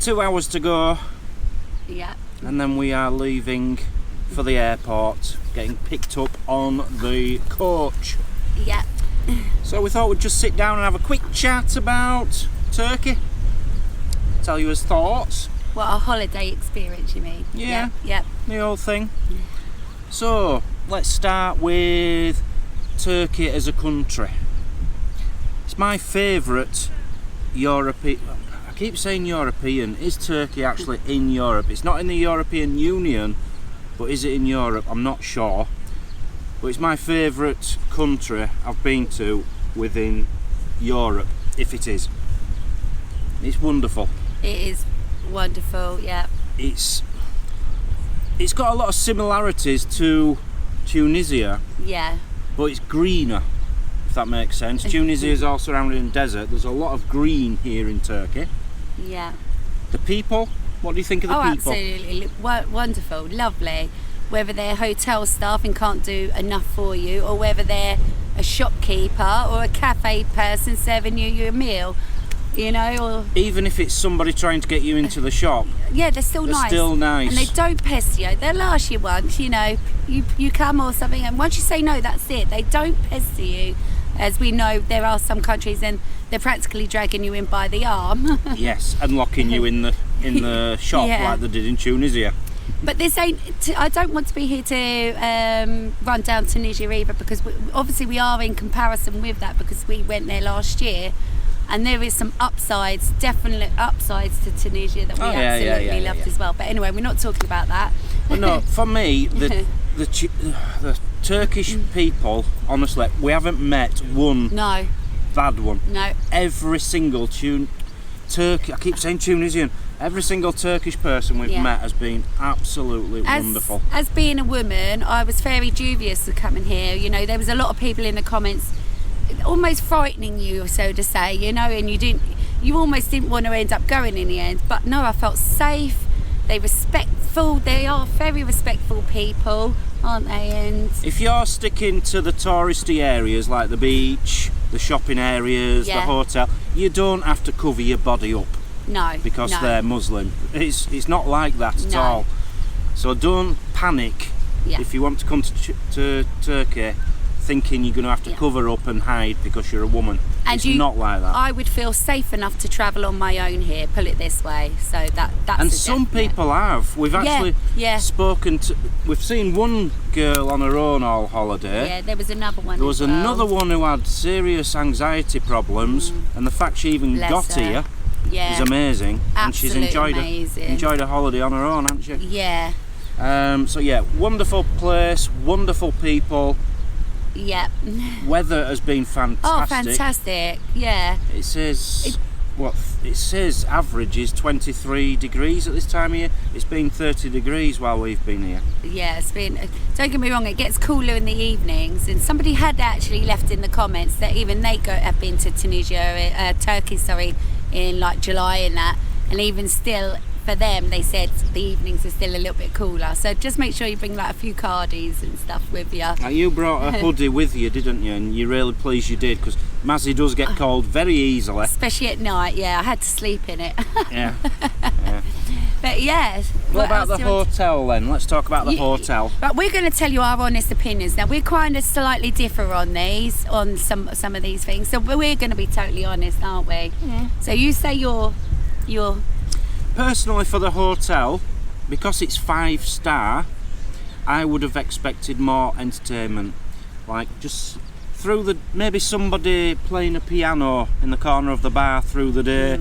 2 hours to go. Yeah. And then we are leaving for the airport, getting picked up on the coach. Yeah. So we thought we'd just sit down and have a quick chat about Turkey. Tell you his thoughts. What, a holiday experience, you mean? Yeah. Yep. The whole thing. So let's start with Turkey as a country. It's my favourite European. I keep saying European. Is Turkey actually in Europe? It's not in the European Union, but is it in Europe? I'm not sure. But it's my favourite country I've been to within Europe, if it is. It's wonderful. It is wonderful, yeah. It's got a lot of similarities to Tunisia, Yeah. but it's greener, if that makes sense. Tunisia is all surrounded in desert. There's a lot of green here in Turkey. Yeah. The people, what do you think of the people? Absolutely. Wonderful, lovely. Whether they're hotel staff and can't do enough for you, or whether they're a shopkeeper or a cafe person serving you your meal, you know, or Even if it's somebody trying to get you into the shop, yeah, they're still nice. still nice. And they don't pester you. They'll ask you once, you know, you come or something, and once you say no, that's it. They don't pester you. As we know, there are some countries and they're practically dragging you in by the arm. Yes, and locking you in the shop Yeah. like they did in Tunisia. But this ain't. I don't want to be here to run down Tunisia either, because obviously we are in comparison with that, because we went there last year, and there is some upsides, definite upsides to Tunisia that we absolutely loved as well. But anyway, we're not talking about that. But no, for me, the Turkish people, honestly, we haven't met one No, bad one. no. Every single Turkey, I keep saying Tunisian, every single Turkish person we've Yeah. met has been absolutely wonderful. As being a woman, I was very dubious of coming here. You know, there was a lot of people in the comments almost frightening you, so to say, you know, and you almost didn't want to end up going in the end. But no, I felt safe. They're respectful. They are very respectful people, aren't they? And If you're sticking to the touristy areas like the beach, the shopping areas, the Yeah. hotel, you don't have to cover your body up no, because no. they're Muslim. It's not like that at No. all. So don't panic Yeah. if you want to come to Turkey thinking you're going to have to Yeah. cover up and hide because you're a woman. And It's not like that. I would feel safe enough to travel on my own here, put it this way. So that's And a some definite. people have. We've actually yeah. spoken to. We've seen one girl on her own all holiday. Yeah, there was another one. There was as well. another one who had serious anxiety problems, and the fact she even Bless got her. here Yeah. is amazing. And she's Absolute amazing. enjoyed her holiday on her own, hasn't she? Yeah. So yeah, wonderful place, wonderful people. Yeah. Weather has been fantastic. Oh, fantastic. Yeah. It says it says average is 23 degrees at this time of year. It's been 30 degrees while we've been here. Yeah, it's been. Don't get me wrong, it gets cooler in the evenings. And somebody had actually left in the comments that even they have been to Tunisia, Turkey, sorry, in like July and that. And even still, for them, they said the evenings are still a little bit cooler. So just make sure you bring like a few cardies and stuff with you. Now you brought a hoodie with you, didn't you? And you're really pleased you did, because Mazzy does get cold very easily. Especially at night, yeah. I had to sleep in it. Yeah. But yeah. What about else the do you want hotel then? Let's talk about the hotel. But we're going to tell you our honest opinions now. We're kind of slightly differ on these, on some of these things. So we're going to be totally honest, aren't we? Yeah. So you say your. Personally, for the hotel, because it's 5-star, I would have expected more entertainment. Like just through maybe somebody playing a piano in the corner of the bar through the day.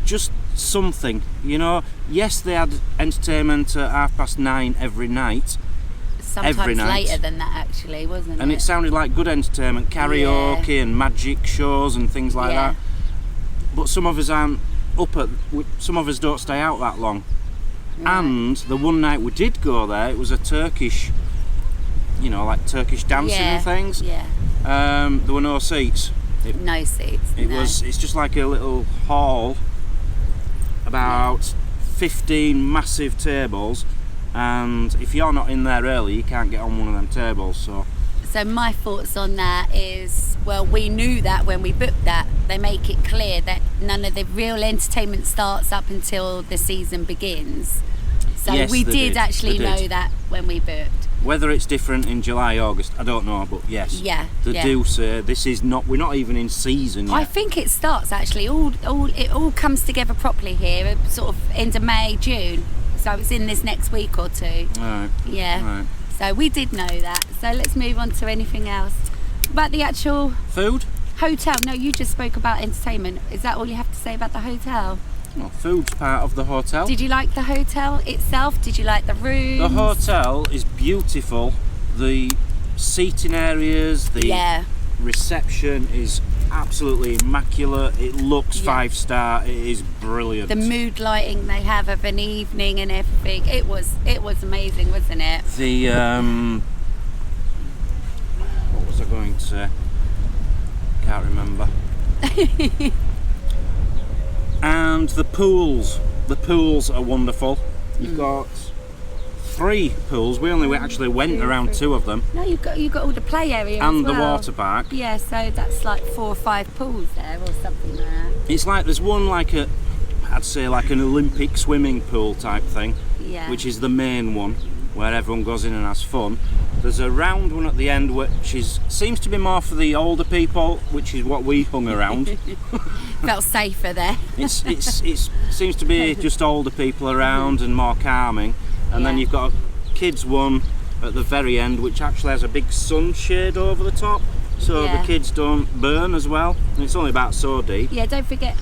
Just something, you know. Yes, they had entertainment at 9:30 every night. Sometimes every night. later than that, actually, wasn't it? And it sounded like good entertainment, karaoke and magic shows and things like Yeah. that. But some of us aren't some of us don't stay out that long. Right. And the one night we did go there, it was a Turkish, you know, like Turkish dancing and things. Yeah. There were no seats. No seats. It's just like a little hall, about 15 massive tables, and if you're not in there early, you can't get on one of them tables. So my thoughts on that is, well, we knew that when we booked that. They make it clear that none of the real entertainment starts up until the season begins. So Yes, we they did did. actually They know did. that when we booked. Whether it's different in July, August, I don't know, but yes. Yeah, They yeah. do say this is not, we're not even in season yet. I think it starts actually, it all comes together properly here, sort of end of May, June. So it's in this next week or two. Alright. Yeah. Right. So we did know that. So let's move on to anything else. About the actual Food? hotel. No, you just spoke about entertainment. Is that all you have to say about the hotel? Well, food's part of the hotel. Did you like the hotel itself? Did you like the rooms? The hotel is beautiful. The seating areas, the Yeah. reception is absolutely immaculate. It looks Yeah. 5-star. It is brilliant. The mood lighting they have of an evening and everything. It was amazing, wasn't it? The what was I going to say? Can't remember. And the pools. The pools are wonderful. You've got 3 pools. We only actually went around 2 of them, No, you've got all the play area and as the well. water park. Yeah, so that's like 4 or 5 pools there or something like that. It's like there's one I'd say like an Olympic swimming pool type thing, Yeah. which is the main one where everyone goes in and has fun. There's a round one at the end which seems to be more for the older people, which is what we hung around. Felt safer there. It seems to be just older people around and more calming. And then Yeah. you've got a kids one at the very end, which actually has a big sunshade over the top, so Yeah. the kids don't burn as well. And it's only about so deep. Yeah, don't forget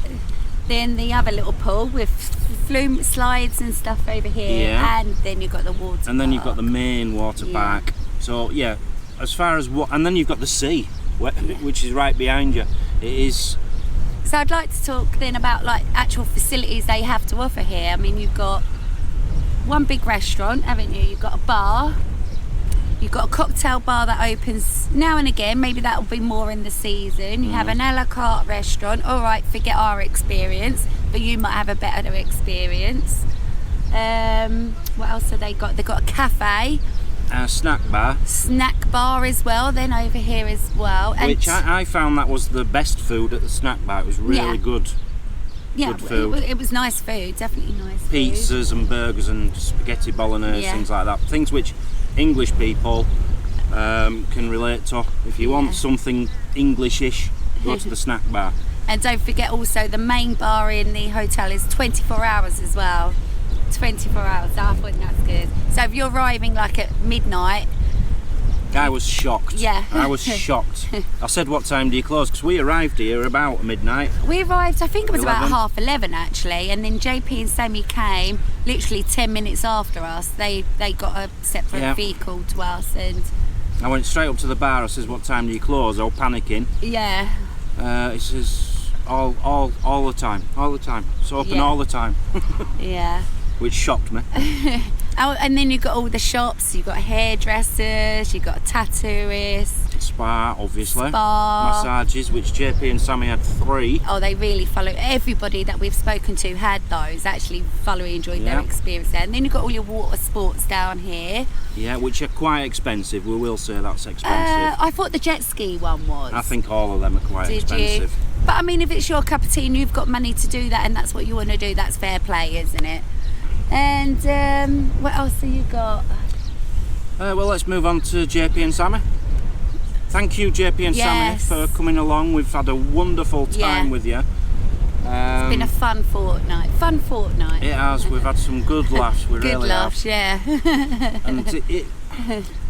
then the other little pool with flume slides and stuff over here, Yeah. and then you've got the water And then you've got park. the main water Yeah. park. So yeah, as far as what, and then you've got the sea, which is right behind you. It is. So I'd like to talk then about like actual facilities they have to offer here. I mean, you've got one big restaurant, haven't you? You've got a bar. You've got a cocktail bar that opens now and again. Maybe that'll be more in the season. You have an a la carte restaurant. All right, forget our experience, but you might have a better experience. What else have they got? They've got a cafe, A snack bar, snack bar as well. Then over here as well. And which I found that was the best food at the snack bar. It was really Yeah. good. yeah, good food. It was nice food. Definitely nice food. Pizzas and burgers and spaghetti bolognese, Yeah. things like that. Things which English people can relate to. If you want something Englishish, go to the snack bar. And don't forget also the main bar in the hotel is 24 hours as well. 24 hours, so I thought that's good. So if you're arriving like at midnight, I was shocked. Yeah. I was shocked. I said, what time do you close? Because we arrived here about midnight. we arrived, I think it was about 11? 11:30 actually, and then JP and Sammy came literally 10 minutes after us. They got a separate Yeah. vehicle to us, and I went straight up to the bar. I says, what time do you close? I was panicking. yeah. He says, all the time. It's open Yeah. all the time. Yeah. Which shocked me. Oh, and then you've got all the shops. You've got hairdressers, you've got a tattooist, Spa, obviously. spa. Massages, which JP and Sammy had 3. Oh, they really follow. Everybody that we've spoken to had those. Actually, thoroughly enjoyed their Yeah. experience there. And then you've got all your water sports down here. Yeah, which are quite expensive. We will say that's expensive. I thought the jet ski one was. I think all of them are quite Did expensive. you? But I mean, if it's your cup of tea and you've got money to do that, and that's what you want to do, that's fair play, isn't it? And what else have you got? Well, let's move on to JP and Sammy. Thank you, JP and Yes. Sammy, for coming along. We've had a wonderful time Yeah. with you. It's been a fun fortnight. Fun fortnight. It has. We've had some good laughs. We Good really laughs, yeah. have. And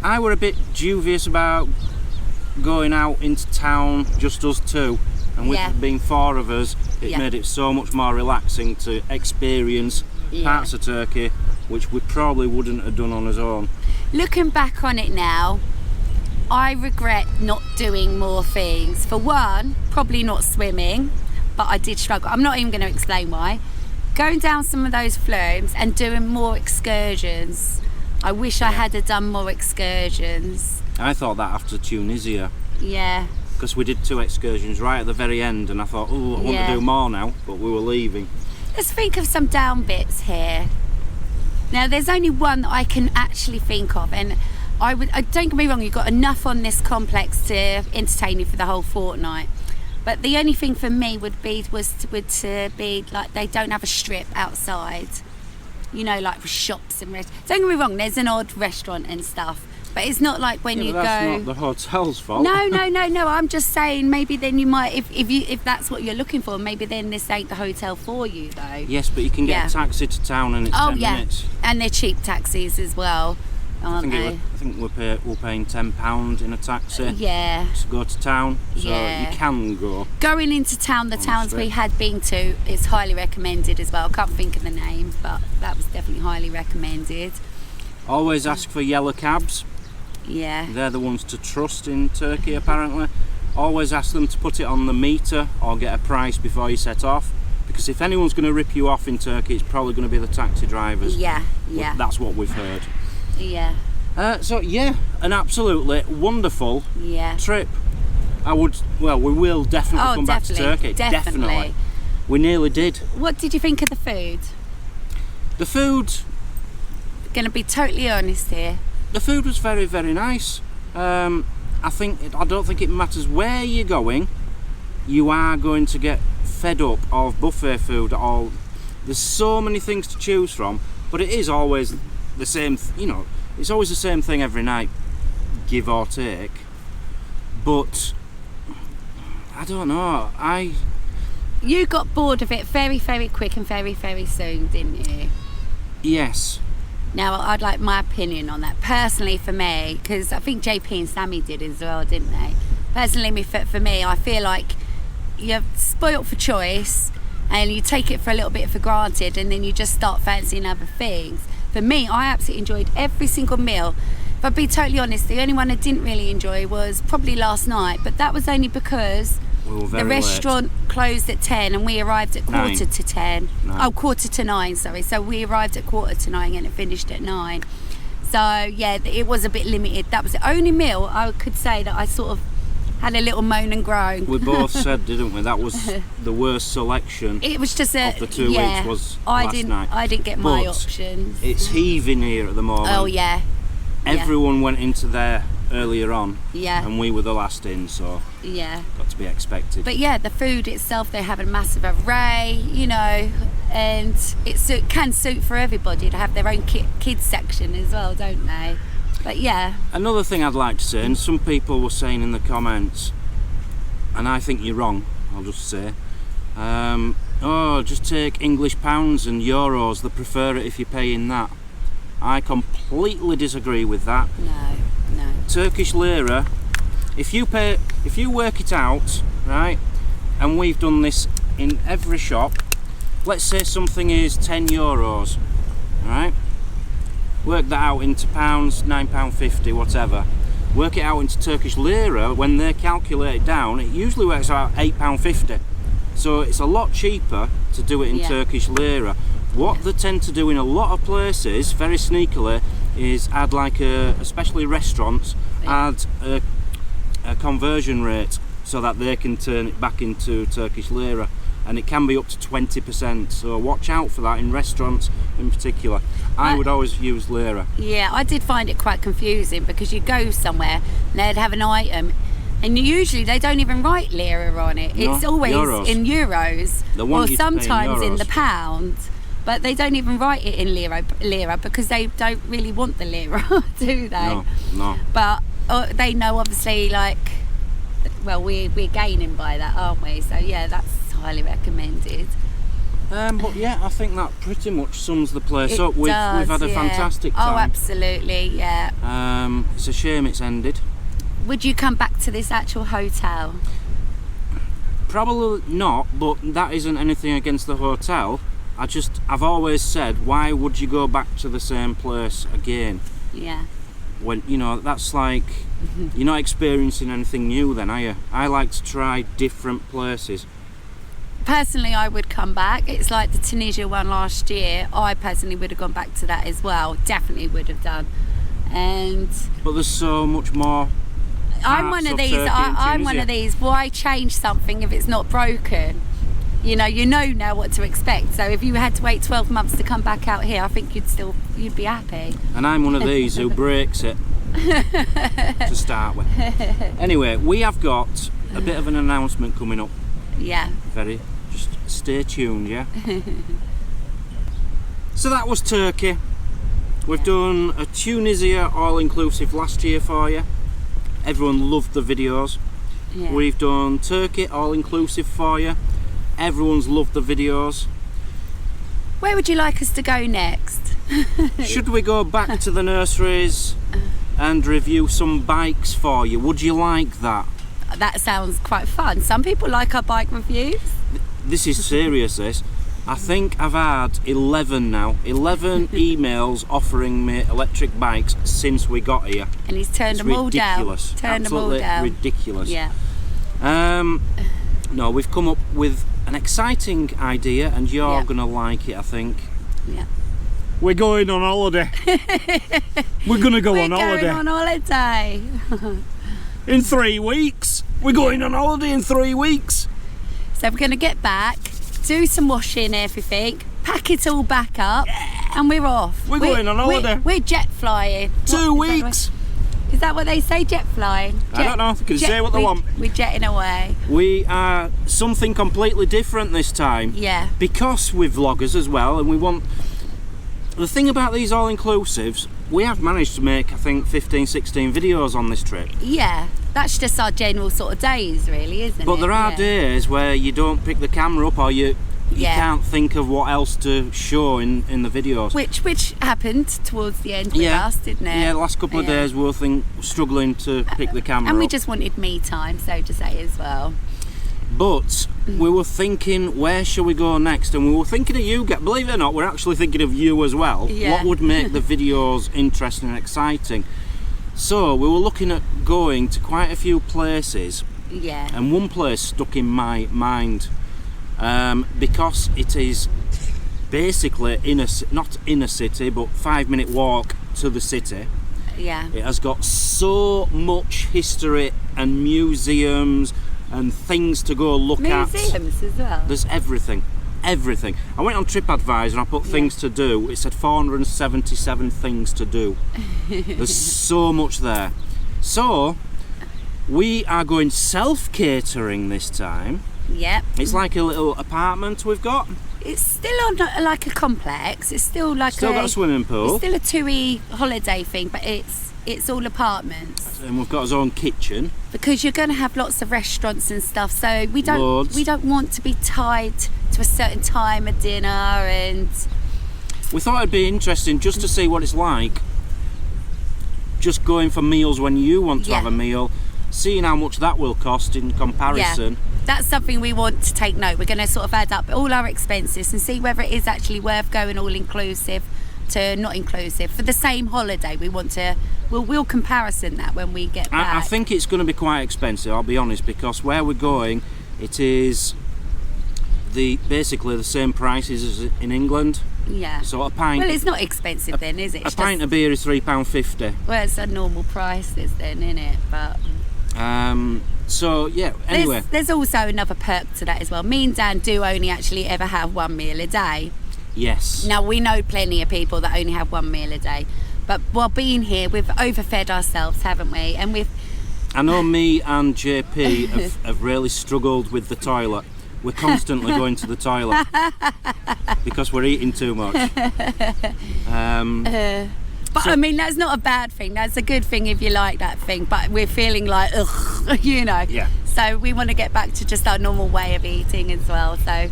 I were a bit dubious about going out into town, just us two. And with Yeah. being 4 of us, it Yeah. made it so much more relaxing to experience Yeah. parts of Turkey which we probably wouldn't have done on our own. Looking back on it now, I regret not doing more things. For one, probably not swimming, but I did struggle. I'm not even going to explain why. Going down some of those flumes and doing more excursions. I wish I had done more excursions. I thought that after Tunisia, Yeah. because we did 2 excursions right at the very end, and I thought, oh, I want Yeah. to do more now, but we were leaving. Let's think of some down bits here. Now, there's only one that I can actually think of, and don't get me wrong, you've got enough on this complex to entertain you for the whole fortnight. But the only thing for me would be like they don't have a strip outside, you know, like for shops and restaurants. Don't get me wrong, there's an odd restaurant and stuff, but it's not like when you that's go. Not the hotel's fault. No. I'm just saying maybe then you might, if that's what you're looking for, maybe then this ain't the hotel for you though. Yes, but you can get a taxi to town and it's 10 minutes. And they're cheap taxis as well. I think we're paying £10 in a taxi. Yeah. To go to town, so you can go. Going into town, the towns we had been to, is highly recommended as well. I can't think of the name, but that was definitely highly recommended. Always ask for yellow cabs. Yeah. They're the ones to trust in Turkey, apparently. Always ask them to put it on the meter or get a price before you set off. Because if anyone's going to rip you off in Turkey, it's probably going to be the taxi drivers. Yeah. That's what we've heard. Yeah. An absolutely wonderful trip. We will definitely come back to Turkey. Definitely. We nearly did. What did you think of the food? The food... Gonna be totally honest here. The food was very, very nice. I don't think it matters where you're going, you are going to get fed up of buffet food. There's so many things to choose from, but it is always the same, it's always the same thing every night, give or take. But I don't know, You got bored of it very, very quick and very, very soon, didn't you? Yes. Now, I'd like my opinion on that. Personally, for me, because I think JP and Sammy did as well, didn't they? Personally, for me, I feel like you're spoilt for choice and you take it for a little bit for granted and then you just start fancying other things. For me, I absolutely enjoyed every single meal. If I'd be totally honest, the only one I didn't really enjoy was probably last night, but that was only because the restaurant closed at 10 and we arrived at quarter to 10. Oh, quarter to 9, sorry. So we arrived at quarter to 9 and it finished at 9. So yeah, it was a bit limited. That was the only meal I could say that I sort of had a little moan and groan. We both said, didn't we? That was the worst selection. It was just of the 2 weeks was last night. I didn't get my options. It's heaving here at the moment. Oh yeah. Everyone went into there earlier on. Yeah. And we were the last in, so got to be expected. But yeah, the food itself, they have a massive array, and it can suit for everybody to have their own kids section as well, don't they? But yeah. Another thing I'd like to say, and some people were saying in the comments, and I think you're wrong, I'll just say, just take English pounds and euros, they prefer it if you pay in that. I completely disagree with that. No. Turkish lira, if you work it out, right, and we've done this in every shop, let's say something is 10 euros, right? Work that out into pounds, £9.50, whatever. Work it out into Turkish lira, when they calculate it down, it usually works out £8.50. So it's a lot cheaper to do it in Turkish lira. What they tend to do in a lot of places, very sneakily, is add especially restaurants, add a conversion rate so that they can turn it back into Turkish lira. And it can be up to 20%, so watch out for that in restaurants in particular. I would always use lira. Yeah, I did find it quite confusing because you go somewhere and they'd have an item and usually they don't even write lira on it. It's always euros. In euros or sometimes in the pound, but they don't even write it in lira because they don't really want the lira, do they? No. But they know obviously we're gaining by that, aren't we? So yeah, that's highly recommended. But yeah, I think that pretty much sums the place up. We've had a fantastic time. Oh, absolutely, yeah. It's a shame it's ended. Would you come back to this actual hotel? Probably not, but that isn't anything against the hotel. I've always said, why would you go back to the same place again? Yeah. When, that's like, you're not experiencing anything new then, are you? I like to try different places. Personally, I would come back. It's like the Tunisia one last year. I personally would have gone back to that as well. Definitely would have done. But there's so much more. I'm one of these. I'm one of these. Why change something if it's not broken? You know now what to expect. So if you had to wait 12 months to come back out here, I think you'd be happy. And I'm one of these who breaks it. to start with. Anyway, we have got a bit of an announcement coming up. Yeah. Just stay tuned, yeah? So that was Turkey. We've done a Tunisia all-inclusive last year for you. Everyone loved the videos. Yeah. We've done Turkey all-inclusive for you. Everyone's loved the videos. Where would you like us to go next? Should we go back to the nurseries and review some bikes for you? Would you like that? That sounds quite fun. Some people like our bike reviews. This is serious, this. I think I've had 11 emails offering me electric bikes since we got here. And he's turned them all down. Ridiculous. Turned them all down. Ridiculous. Yeah. No, we've come up with an exciting idea and you're going to like it, I think. Yeah. We're going on holiday. We're going to go on holiday. We're going on holiday. In 3 weeks. We're going on holiday in 3 weeks. So we're going to get back, do some washing, everything, pack it all back up, and we're off. We're going on holiday. We're jet flying. 2 weeks. Is that what they say, jet flying? I don't know. They can say what they want. We're jetting away. We are something completely different this time. Yeah. Because we're vloggers as well, and we want... The thing about these all-inclusives, we have managed to make, I think, 15, 16 videos on this trip. Yeah. That's just our general sort of days, really, isn't it? But there are days where you don't pick the camera up or you can't think of what else to show in the videos. Which happened towards the end with us, didn't it? Yeah, the last couple of days we were struggling to pick the camera and we up. just wanted me time, so to say, as well. But we were thinking, where shall we go next? And we were thinking of you, believe it or not, we're actually thinking of you as well. Yeah. What would make the videos interesting and exciting? So we were looking at going to quite a few places. Yeah. And one place stuck in my mind because it is basically not in a city, but 5-minute walk to the city. Yeah. It has got so much history and museums and things to go look at. Museums as well. There's everything. I went on TripAdvisor and I put things to do. It said 477 things to do. There's so much there. So we are going self-catering this time. Yep. It's like a little apartment we've got. It's still on like a complex. It's still like Still got a swimming pool. It's still a TUI holiday thing, but it's all apartments. And we've got our own kitchen. Because you're going to have lots of restaurants and stuff, so we don't want to be tied to a certain time of dinner, and we thought it'd be interesting just to see what it's like. Just going for meals when you want to have a meal, seeing how much that will cost in comparison. Yeah. That's something we want to take note. We're going to sort of add up all our expenses and see whether it is actually worth going all inclusive to not inclusive for the same holiday. We'll comparison that when we get back. I think it's going to be quite expensive, I'll be honest, because where we're going, it is basically the same prices as in England. Yeah. So a pint. Well, it's not expensive then, is it? A pint of beer is £3.50. Well, it's a normal price then, isn't it? But. So yeah. Anyway. There's also another perk to that as well. Me and Dan do only actually ever have one meal a day. Yes. Now we know plenty of people that only have one meal a day, but while being here, we've overfed ourselves, haven't we? And I know me and JP have really struggled with the toilet. We're constantly going to the toilet because we're eating too much. But I mean, that's not a bad thing. That's a good thing if you like that thing. But we're feeling like, ugh, you know. Yeah. So we want to get back to just our normal way of eating as well. So,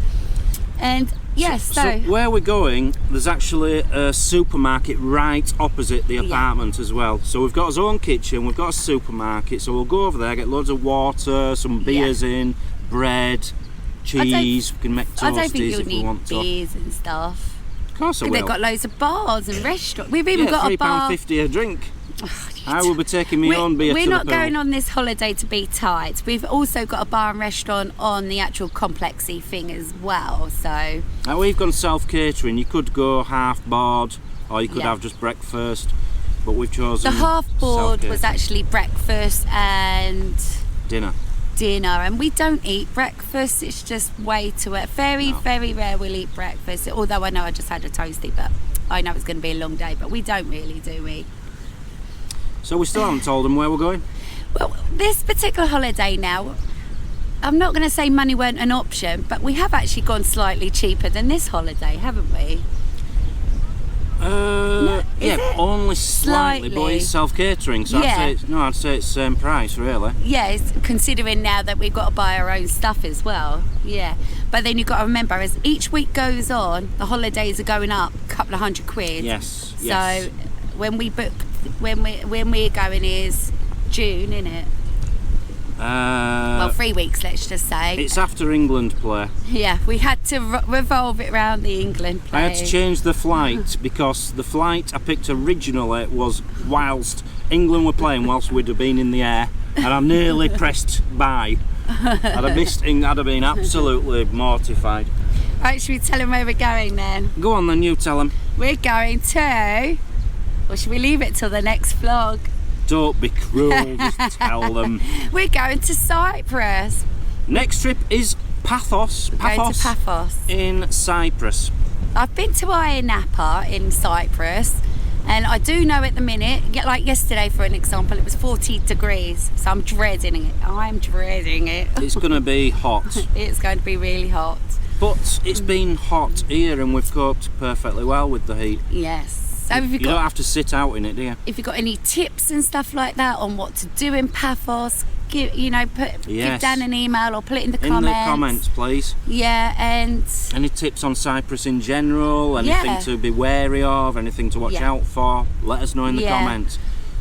and yes. So where we're going, there's actually a supermarket right opposite the apartment as well. So we've got our own kitchen, we've got a supermarket. So we'll go over there, get loads of water, some beers in, bread, cheese. We can make toasties if we want to. I don't think you'll need beers and stuff. Of course I will. They've got loads of bars and restaurants. We've even got a bar. £3.50 a drink. I will be taking my own beer to the We're not pool. going on this holiday to be tight. We've also got a bar and restaurant on the actual complexy thing as well. So now we've gone self-catering. You could go half board or you could have just breakfast, but we've chosen the half board was actually breakfast and dinner, and we don't eat breakfast. It's just way too very rare we'll eat breakfast, although I know I just had a toasty, but I know it's going to be a long day, but we don't really, do we? So we still haven't told them where we're going. Well, this particular holiday now, I'm not going to say money weren't an option, but we have actually gone slightly cheaper than this holiday, haven't we? Yeah, only slightly, but it's self-catering, so Yeah. I'd say it's same price, really. Yes, considering now that we've got to buy our own stuff as well. Yeah, but then you've got to remember, as each week goes on, the holidays are going up a couple of £100. Yes. So when we book, when we're going is June, isn't it? Well, 3 weeks, let's just say. It's after England play. Yeah, we had to revolve it around the England play. I had to change the flight because the flight I picked originally was whilst England were playing, whilst we'd have been in the air, and I nearly pressed buy. I'd have been absolutely mortified. Right, should we tell them where we're going then? Go on then, you tell them. We're going to, or should we leave it till the next vlog? Don't be cruel, just tell them. We're going to Cyprus. Next trip is Paphos. Going to Paphos. In Cyprus. I've been to Ayia Napa in Cyprus, and I do know at the minute, like yesterday for an example, it was 40 degrees, so I'm dreading it. I'm dreading it. It's going to be hot. It's going to be really hot. But it's been hot here and we've coped perfectly well with the heat. Yes. So You don't have to sit out in it, do you? If you've got any tips and stuff like that on what to do in Paphos, give Dan an email or put it in the comments. In the comments, please. Yeah, and any tips on Cyprus in general, anything to be wary of, anything to watch out for, let us know in the comments.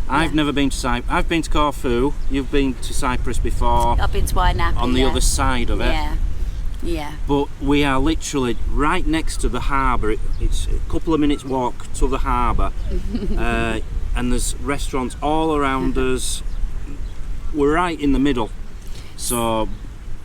I've never been to Cyprus. I've been to Corfu. You've been to Cyprus before. I've been to Ayia Napa. On the other side of it. Yeah. Yeah. But we are literally right next to the harbour. It's a couple of minutes walk to the harbour, and there's restaurants all around us. We're right in the middle, so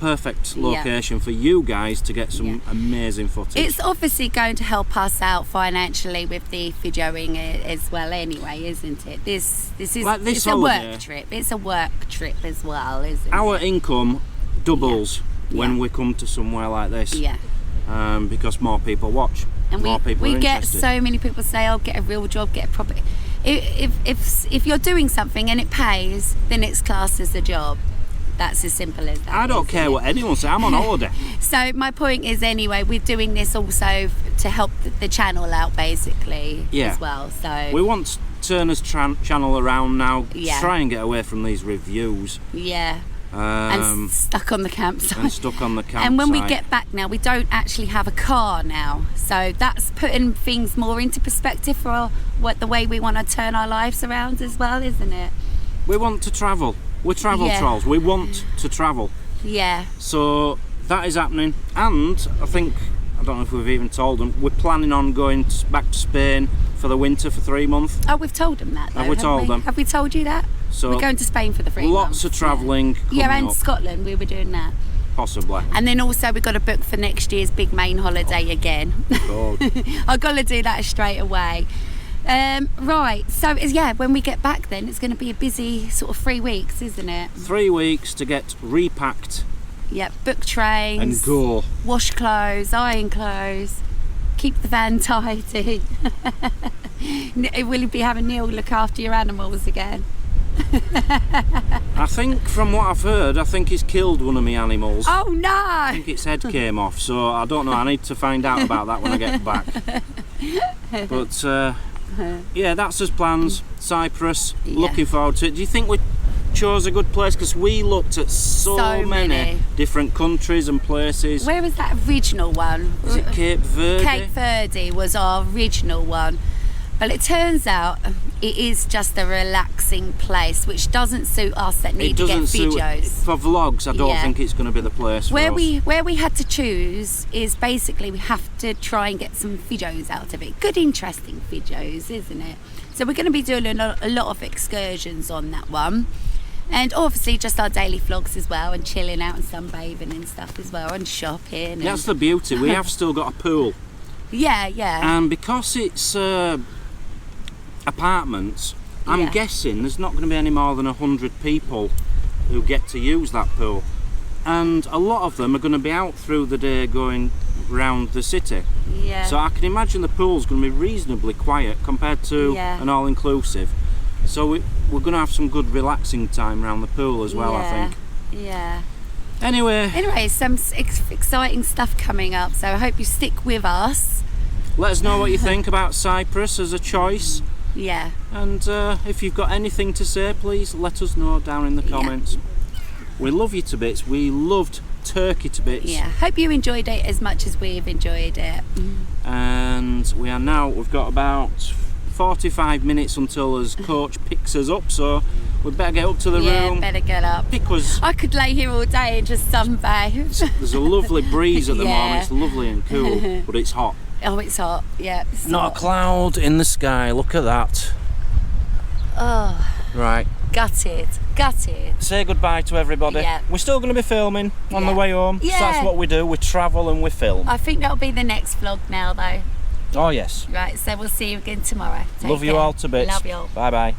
perfect location for you guys to get some amazing footage. It's obviously going to help us out financially with the videoing as well anyway, isn't it? This is like this it's holiday, a work trip. It's a work trip as well, isn't it? Our income doubles when we come to somewhere like this. Yeah. Because more people watch. And more people we are get interested. so many people say, "Oh, get a real job, get a proper." If you're doing something and it pays, then it's classed as a job. That's as simple as that. I don't care what anyone says. I'm on holiday. So my point is, anyway, we're doing this also to help the channel out, basically, as well. So we want to turn us channel around now. Yeah. Try and get away from these reviews. Yeah. And stuck on the campsite. And stuck on the campsite. And when we get back now, we don't actually have a car now. So that's putting things more into perspective for the way we want to turn our lives around as well, isn't it? We want to travel. We're travel trolls. We want to travel. Yeah. So that is happening. And I don't know if we've even told them, we're planning on going back to Spain for the winter for 3 months. Oh, we've told them that though, Have we told them? Have we told you that? So we're going to Spain for the 3 months. Lots of travelling coming and up. Scotland, we were doing that. Possibly. And then also we've got to book for next year's big main holiday again. I've got to do that straight away. Right, so when we get back then, it's going to be a busy sort of 3 weeks, isn't it? 3 weeks to get repacked. Yep, book trains. And go. Wash clothes, iron clothes, keep the van tidy. Will you be having Neil look after your animals again? I think from what I've heard, he's killed one of my animals. Oh no! I think its head came off, so I don't know. I need to find out about that when I get back. But that's us plans. Cyprus, looking forward to it. Do you think we chose a good place? Because we looked at so many different countries and places. Where was that original one? Was it Cape Verde? Cape Verde was our original one. Well, it turns out it is just a relaxing place, which doesn't suit us that need to get videos. For vlogs, I don't think it's going to be the place for us. Where we had to choose is basically we have to try and get some videos out of it. Good, interesting videos, isn't it? So we're going to be doing a lot of excursions on that one. And obviously just our daily vlogs as well, and chilling out and sunbathing and stuff as well, and shopping. That's the beauty. We have still got a pool. Yeah. And because it's apartments, I'm guessing there's not going to be any more than 100 people who get to use that pool. And a lot of them are going to be out through the day going round the city. Yeah. So I can imagine the pool's going to be reasonably quiet compared to an all-inclusive. So we're going to have some good relaxing time around the pool as well, I think. Yeah. Anyway, some exciting stuff coming up, so I hope you stick with us. let us know what you think about Cyprus as a choice. Yeah. And if you've got anything to say, please let us know down in the comments. We love you to bits. We loved Turkey to bits. Yeah. Hope you enjoyed it as much as we've enjoyed it. And we've got about 45 minutes until his coach picks us up, so we better get up to the room. Yeah, better get up. Because I could lay here all day and just sunbathe. there's a lovely breeze at the Yeah. moment. It's lovely and cool, but it's hot. Oh, it's hot. Yeah. It's Not hot. a cloud in the sky. Look at that. Oh, Right. gutted. Say goodbye to everybody. Yeah. We're still going to be filming on the Yeah. way home. Yeah. So that's what we do. We travel and we film. I think that'll be the next vlog now, though. Oh yes. Right, so we'll see you again tomorrow. Take Love you care. all to bits. Love you all. Bye bye.